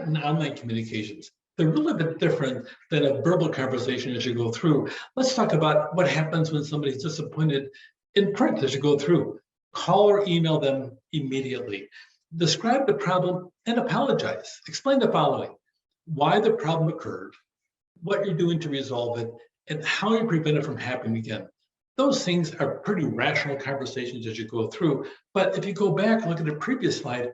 and online communications. They're really a bit different than a verbal conversation as you go through. Let's talk about what happens when somebody's disappointed in print as you go through. Call or email them immediately. Describe the problem and apologize. Explain the following: why the problem occurred, what you're doing to resolve it, and how you prevent it from happening again. Those things are pretty rational conversations as you go through. But if you go back and look at the previous slide,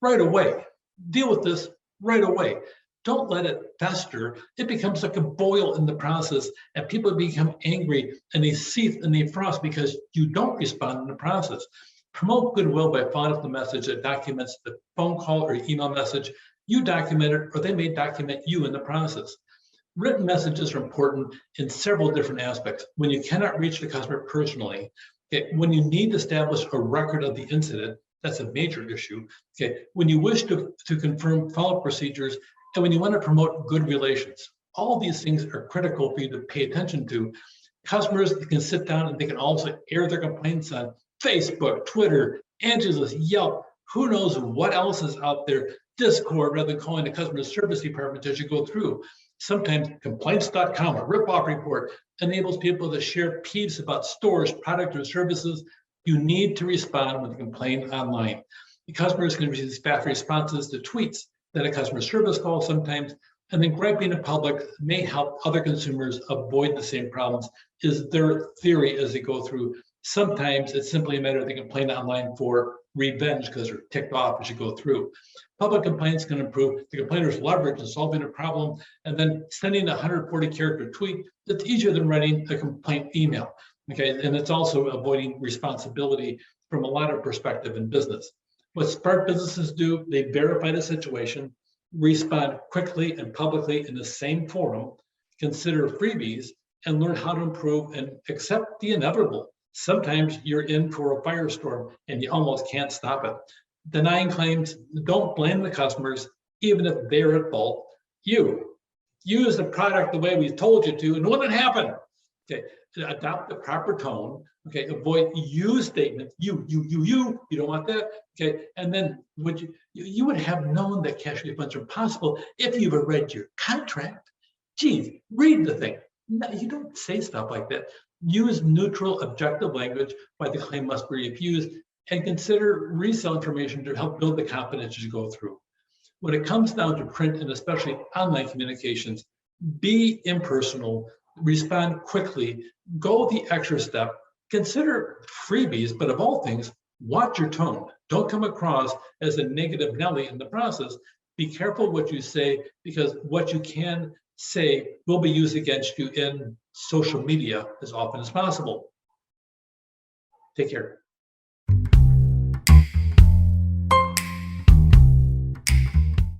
right away, deal with this right away. Don't let it fester. It becomes like a boil in the process, and people become angry and they seethe and they frost because you don't respond in the process. Promote goodwill by following up the message that documents the phone call or email message. You document it, or they may document you in the process. Written messages are important in several different aspects. When you cannot reach the customer personally, okay, when you need to establish a record of the incident, that's a major issue. Okay, when you wish to confirm follow-up procedures, and when you want to promote good relations. All these things are critical for you to pay attention to. Customers can sit down and they can also air their complaints on Facebook, Twitter, Angela's, Yelp, who knows what else is out there, Discord, rather than calling the customer service department as you go through. Sometimes complaints.com, a rip-off report, enables people to share peeves about stores, products, or services. You need to respond when you complain online. The customers can receive fast responses to tweets, then a customer service call sometimes, and then griping in public may help other consumers avoid the same problems, is their theory as they go through. Sometimes it's simply a matter of they complain online for revenge because they're ticked off as you go through. Public complaints can improve the complainer's leverage in solving a problem, and then sending a 140-character tweet that's easier than writing a complaint email. Okay, and it's also avoiding responsibility from a lot of perspective in business. What smart businesses do, they verify the situation, respond quickly and publicly in the same forum, consider freebies, and learn how to improve and accept the inevitable. Sometimes you're in for a firestorm and you almost can't stop it. Denying claims, don't blame the customers, even if they're at fault. You use the product the way we told you to, and what did happen? Okay, adopt the proper tone. Okay, avoid you statements. You don't want that. Okay, and then you would have known that cash refunds are possible if you've read your contract. Geez, read the thing. No, you don't say stuff like that. Use neutral, objective language why the claim must be refused, and consider resale information to help build the confidence as you go through. When it comes down to print and especially online communications, be impersonal, respond quickly, go the extra step, consider freebies, but of all things, watch your tone. Don't come across as a negative Nelly in the process. Be careful what you say, because what you can say will be used against you in social media as often as possible. Take care.